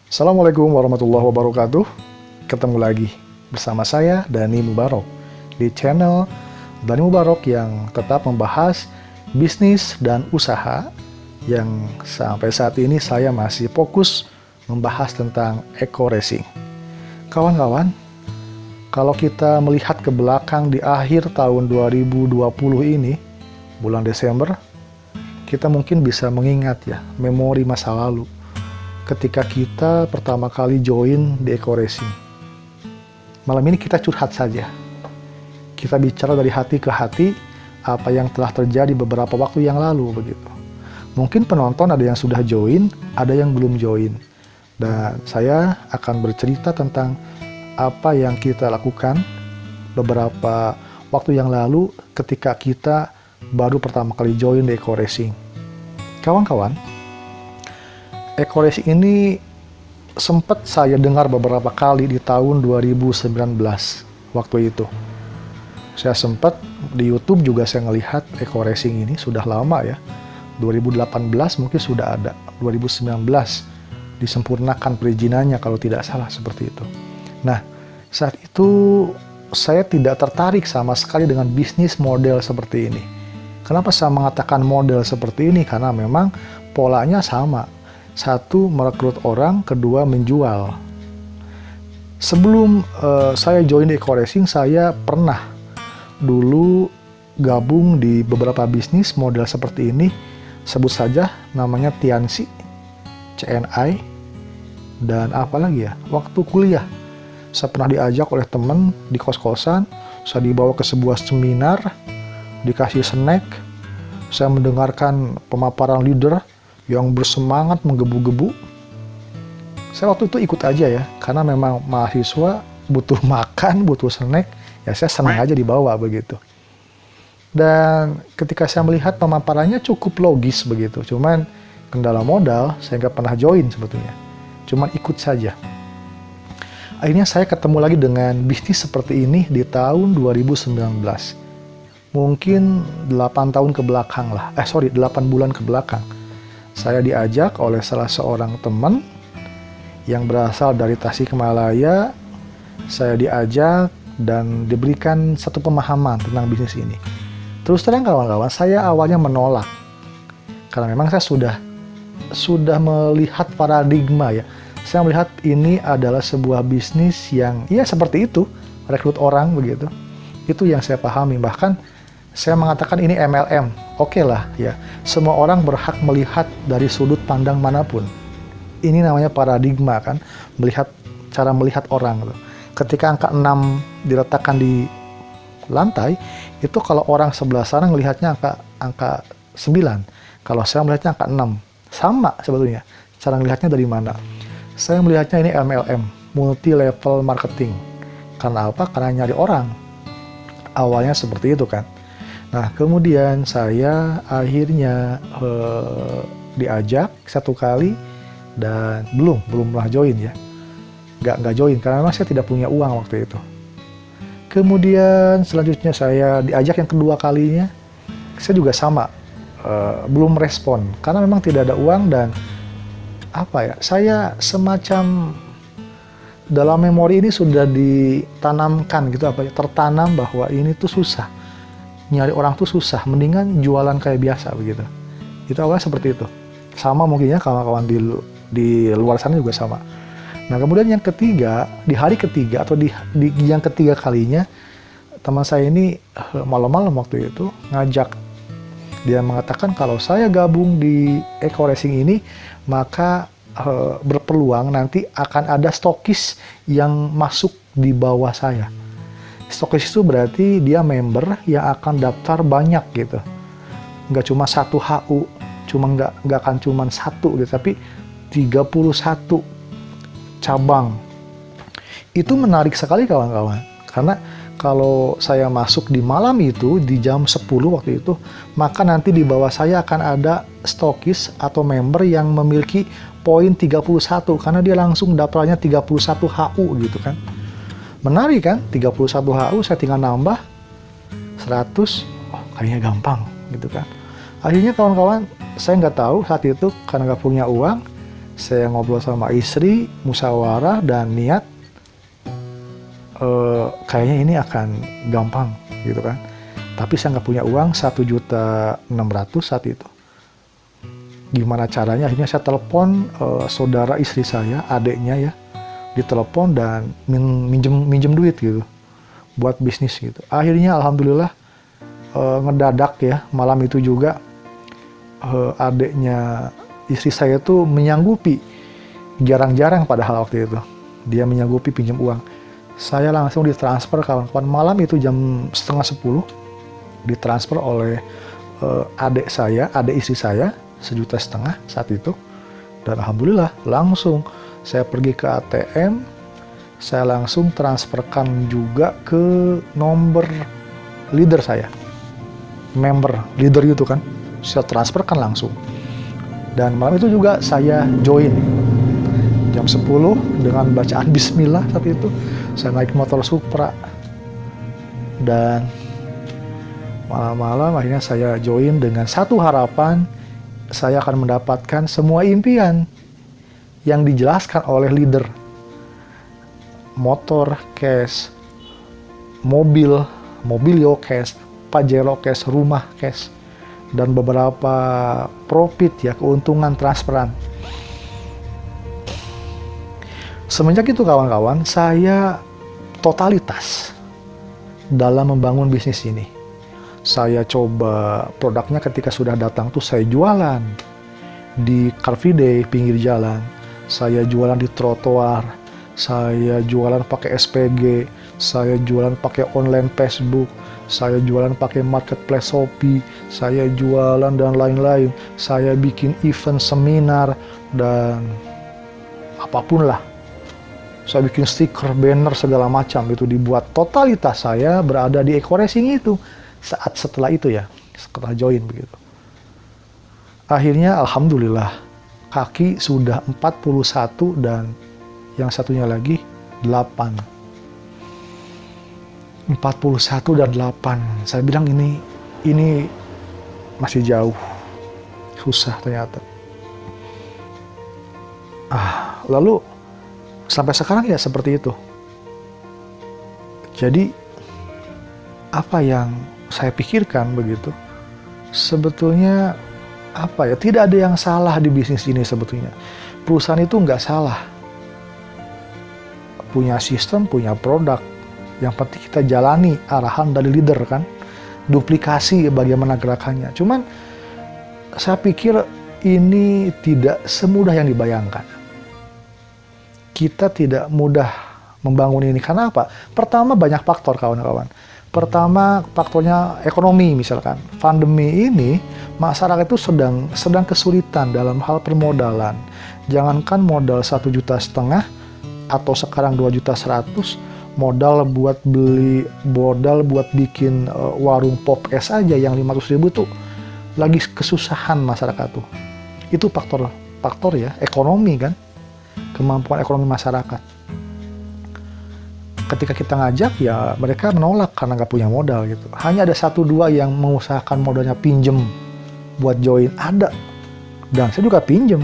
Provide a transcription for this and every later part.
Assalamualaikum warahmatullahi wabarakatuh. Ketemu lagi bersama saya Dani Mubarok di channel Dani Mubarok yang tetap membahas bisnis dan usaha yang sampai saat ini saya masih fokus membahas tentang eco racing. Kawan-kawan, kalau kita melihat ke belakang di akhir tahun 2020 ini, bulan Desember, kita mungkin bisa mengingat ya memori masa lalu ketika kita pertama kali join di eco racing. Malam ini kita curhat saja. Kita bicara dari hati ke hati apa yang telah terjadi beberapa waktu yang lalu begitu. Mungkin penonton ada yang sudah join, ada yang belum join. Dan saya akan bercerita tentang apa yang kita lakukan beberapa waktu yang lalu ketika kita baru pertama kali join di eco racing. Kawan-kawan, eco racing ini sempat saya dengar beberapa kali di tahun 2019 waktu itu. Saya sempat di YouTube juga saya ngelihat eco racing ini sudah lama ya. 2018 mungkin sudah ada, 2019 disempurnakan perizinannya kalau tidak salah seperti itu. Nah, saat itu saya tidak tertarik sama sekali dengan bisnis model seperti ini. Kenapa saya mengatakan model seperti ini? Karena memang polanya sama. Satu, merekrut orang, kedua, menjual. Sebelum saya join di eco racing, saya pernah dulu gabung di beberapa bisnis model seperti ini. Sebut saja namanya Tianxi, CNI, dan apa lagi ya, waktu kuliah. Saya pernah diajak oleh teman di kos-kosan, saya dibawa ke sebuah seminar, dikasih snack, saya mendengarkan pemaparan leader yang bersemangat menggebu-gebu. Saya waktu itu ikut aja ya, karena memang mahasiswa butuh makan, butuh snack, ya saya senang aja dibawa begitu. Dan ketika saya melihat pemaparannya cukup logis begitu, cuman kendala modal, saya nggak pernah join sebetulnya. Cuman ikut saja. Akhirnya saya ketemu lagi dengan bisnis seperti ini di tahun 2019. Mungkin 8 tahun ke belakang lah, 8 bulan ke belakang. Saya diajak oleh salah seorang teman yang berasal dari Tasikmalaya. Saya diajak dan diberikan satu pemahaman tentang bisnis ini. Terus terang kawan-kawan, saya awalnya menolak. Karena memang saya sudah melihat paradigma ya. Saya melihat ini adalah sebuah bisnis yang ya seperti itu, rekrut orang begitu. Itu yang saya pahami. Bahkan saya mengatakan ini MLM. Oke lah ya, semua orang berhak melihat dari sudut pandang manapun. Ini namanya paradigma kan, cara melihat orang. Ketika angka 6 diletakkan di lantai, itu kalau orang sebelah sana melihatnya angka 9. Kalau saya melihatnya angka 6. Sama sebetulnya, cara melihatnya dari mana. Saya melihatnya ini MLM, multi level marketing. Karena apa? Karena nyari orang. Awalnya seperti itu kan. Nah, kemudian saya akhirnya diajak satu kali dan belum pernah join ya. Nggak join karena memang saya tidak punya uang waktu itu. Kemudian selanjutnya saya diajak yang kedua kalinya, saya juga sama, belum respon karena memang tidak ada uang dan apa ya, saya semacam dalam memori ini sudah ditanamkan gitu tertanam bahwa ini tuh susah. Nyari orang tuh susah, mendingan jualan kayak biasa begitu. Itu awalnya seperti itu. Sama mungkin ya kawan-kawan di luar sana juga sama. Nah kemudian yang ketiga, di hari ketiga atau di yang ketiga kalinya, teman saya ini malam-malam waktu itu ngajak. Dia mengatakan kalau saya gabung di eco racing ini, maka berpeluang nanti akan ada stokis yang masuk di bawah saya. Stokis itu berarti dia member yang akan daftar banyak gitu. Nggak cuma satu HU, nggak akan cuma satu gitu, tapi 31 cabang. Itu menarik sekali kawan-kawan. Karena kalau saya masuk di malam itu, di jam 10 waktu itu, maka nanti di bawah saya akan ada stokis atau member yang memiliki poin 31, karena dia langsung daftarnya 31 HU gitu kan. Menarik kan, 31 HU saya tinggal nambah 100, kayaknya gampang gitu kan. Akhirnya kawan-kawan, saya nggak tahu saat itu karena nggak punya uang, Saya ngobrol sama istri, musyawarah, dan niat kayaknya ini akan gampang gitu kan. Tapi saya nggak punya uang 1.600.000 saat itu. Gimana caranya? Akhirnya saya telepon saudara istri saya, adiknya ya, ditelepon dan minjem duit gitu buat bisnis gitu. Akhirnya alhamdulillah ngedadak ya, malam itu juga adiknya istri saya tuh menyanggupi, jarang-jarang padahal waktu itu dia menyanggupi pinjam uang. Saya langsung ditransfer kawan-kawan, malam itu jam 9:30 ditransfer oleh adik istri saya 1,5 juta saat itu. Dan alhamdulillah langsung saya pergi ke ATM, saya langsung transferkan juga ke nomor leader saya, member leader itu kan, saya transferkan langsung. Dan malam itu juga saya join jam 10 dengan bacaan bismillah. Saat itu saya naik motor Supra dan malam-malam akhirnya saya join dengan satu harapan, saya akan mendapatkan semua impian yang dijelaskan oleh leader. Motor cash, mobilio cash, Pajero cash, rumah cash, dan beberapa profit ya, keuntungan transferan. Semenjak itu kawan-kawan, saya totalitas dalam membangun bisnis ini. Saya coba produknya, ketika sudah datang tuh saya jualan di Car Free Day pinggir jalan, saya jualan di trotoar, saya jualan pakai SPG, saya jualan pakai online Facebook, saya jualan pakai marketplace Shopee, saya jualan dan lain-lain. Saya bikin event seminar dan apapun lah. Saya bikin stiker, banner, segala macam itu dibuat. Totalitas saya berada di Eco Racing itu saat setelah itu ya, setelah join begitu. Akhirnya alhamdulillah kaki sudah 41 dan yang satunya lagi 8. 41 dan 8. Saya bilang ini masih jauh. Susah ternyata. Lalu sampai sekarang ya seperti itu. Jadi apa yang saya pikirkan begitu, sebetulnya tidak ada yang salah di bisnis ini sebetulnya. Perusahaan itu nggak salah, punya sistem, punya produk, yang penting kita jalani arahan dari leader kan, duplikasi bagaimana gerakannya. Cuman saya pikir ini tidak semudah yang dibayangkan. Kita tidak mudah membangun ini. Karena apa? Pertama, banyak faktor kawan-kawan. Pertama, faktornya ekonomi misalkan. Pandemi ini, masyarakat itu sedang kesulitan dalam hal permodalan. Jangankan modal 1,5 juta atau sekarang 2,100.000, modal buat bikin warung pop es aja yang 500.000 tuh lagi kesusahan masyarakat tuh. Itu faktor ya, ekonomi kan, kemampuan ekonomi masyarakat. Ketika kita ngajak ya mereka menolak karena nggak punya modal gitu. Hanya ada 1-2 yang mengusahakan modalnya pinjem buat join, ada, dan saya juga pinjem.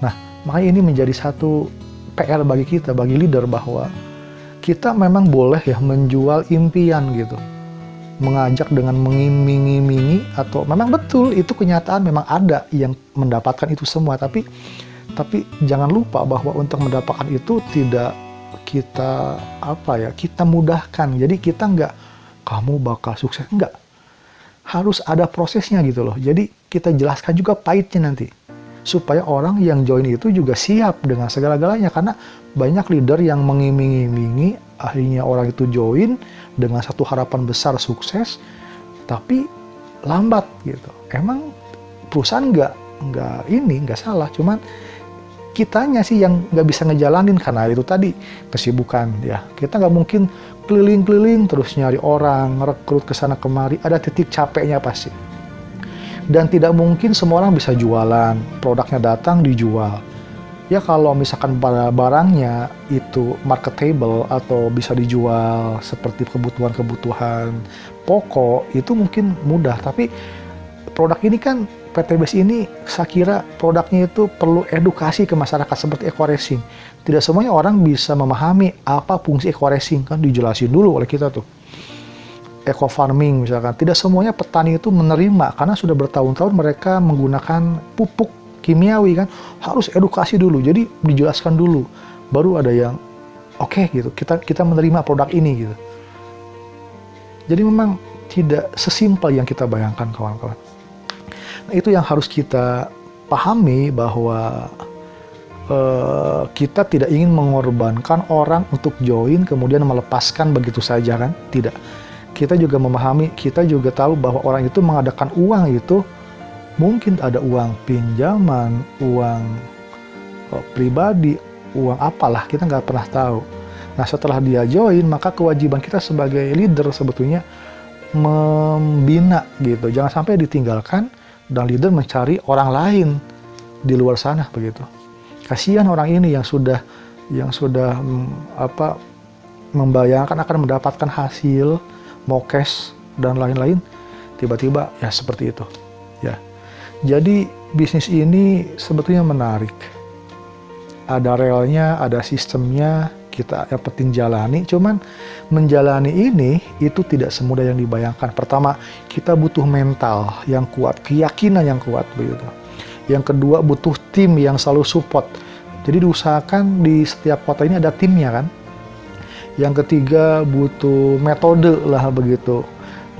Nah, makanya ini menjadi satu PR bagi kita, bagi leader, bahwa kita memang boleh ya menjual impian gitu, mengajak dengan mengiming-imingi, atau memang betul itu kenyataan, memang ada yang mendapatkan itu semua, tapi jangan lupa bahwa untuk mendapatkan itu tidak kita kita mudahkan. Jadi kita nggak kamu bakal sukses, nggak, harus ada prosesnya gitu loh. Jadi kita jelaskan juga pahitnya nanti, supaya orang yang join itu juga siap dengan segala-galanya. Karena banyak leader yang mengiming-imingi, akhirnya orang itu join dengan satu harapan besar sukses, tapi lambat gitu. Emang perusahaan nggak salah, cuman kitanya sih yang nggak bisa ngejalanin karena itu tadi, kesibukan ya. Kita nggak mungkin keliling-keliling terus nyari orang, rekrut ke sana kemari, ada titik capeknya pasti. Dan tidak mungkin semua orang bisa jualan, produknya datang dijual. Ya kalau misalkan barangnya itu marketable atau bisa dijual seperti kebutuhan-kebutuhan pokok, itu mungkin mudah. Tapi produk ini kan PTBS ini saya kira produknya itu perlu edukasi ke masyarakat seperti eco-racing. Tidak semuanya orang bisa memahami apa fungsi eco-racing, kan dijelasin dulu oleh kita tuh. Eco farming misalkan, tidak semuanya petani itu menerima karena sudah bertahun-tahun mereka menggunakan pupuk kimiawi kan, harus edukasi dulu. Jadi dijelaskan dulu, baru ada yang oke gitu, kita menerima produk ini gitu. Jadi memang tidak sesimpel yang kita bayangkan kawan-kawan. Nah, itu yang harus kita pahami bahwa kita tidak ingin mengorbankan orang untuk join kemudian melepaskan begitu saja kan, tidak. Kita juga memahami, kita juga tahu bahwa orang itu mengadakan uang itu mungkin ada uang pinjaman, uang pribadi, uang apalah, kita nggak pernah tahu. Nah setelah dia join, maka kewajiban kita sebagai leader sebetulnya membina gitu, jangan sampai ditinggalkan dan leader mencari orang lain di luar sana begitu. Kasihan orang ini yang sudah membayangkan akan mendapatkan hasil, mau cash dan lain-lain, tiba-tiba ya seperti itu ya. Jadi bisnis ini sebetulnya menarik, ada relnya, ada sistemnya, kita yang penting jalani. Cuman menjalani ini itu tidak semudah yang dibayangkan. Pertama, kita butuh mental yang kuat, keyakinan yang kuat begitu. Yang kedua, butuh tim yang selalu support. Jadi diusahakan di setiap kota ini ada timnya kan. Yang ketiga, butuh metode lah begitu.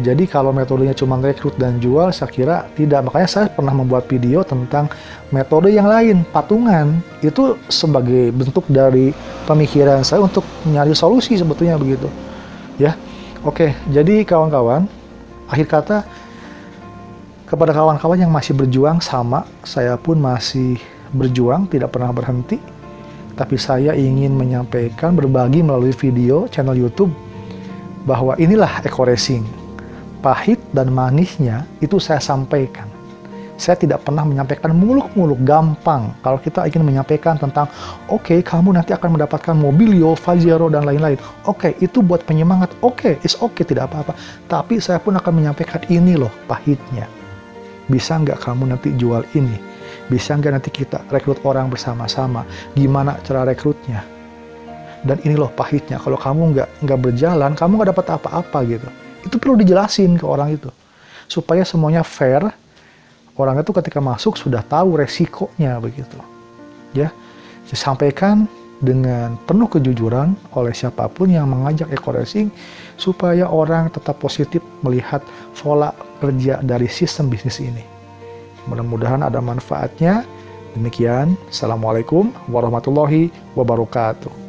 Jadi kalau metodenya cuma rekrut dan jual, saya kira tidak. Makanya saya pernah membuat video tentang metode yang lain, patungan. Itu sebagai bentuk dari pemikiran saya untuk mencari solusi sebetulnya begitu. Ya, oke. Jadi kawan-kawan, akhir kata kepada kawan-kawan yang masih berjuang sama, saya pun masih berjuang, tidak pernah berhenti. Tapi saya ingin menyampaikan, berbagi melalui video channel YouTube bahwa inilah eco-racing. Pahit dan manisnya itu saya sampaikan. Saya tidak pernah menyampaikan muluk-muluk, gampang. Kalau kita ingin menyampaikan tentang, oke, kamu nanti akan mendapatkan Mobilio, Fazero, dan lain-lain. Oke, itu buat penyemangat. Oke, it's okay, tidak apa-apa. Tapi saya pun akan menyampaikan ini loh pahitnya. Bisa nggak kamu nanti jual ini? Bisa nggak nanti kita rekrut orang bersama-sama? Gimana cara rekrutnya? Dan ini loh pahitnya. Kalau kamu nggak berjalan, kamu nggak dapat apa-apa gitu. Itu perlu dijelasin ke orang itu supaya semuanya fair. Orang itu ketika masuk sudah tahu resikonya begitu. Ya, disampaikan dengan penuh kejujuran oleh siapapun yang mengajak eco-racing supaya orang tetap positif melihat pola kerja dari sistem bisnis ini. Mudah-mudahan ada manfaatnya. Demikian, Assalamualaikum warahmatullahi wabarakatuh.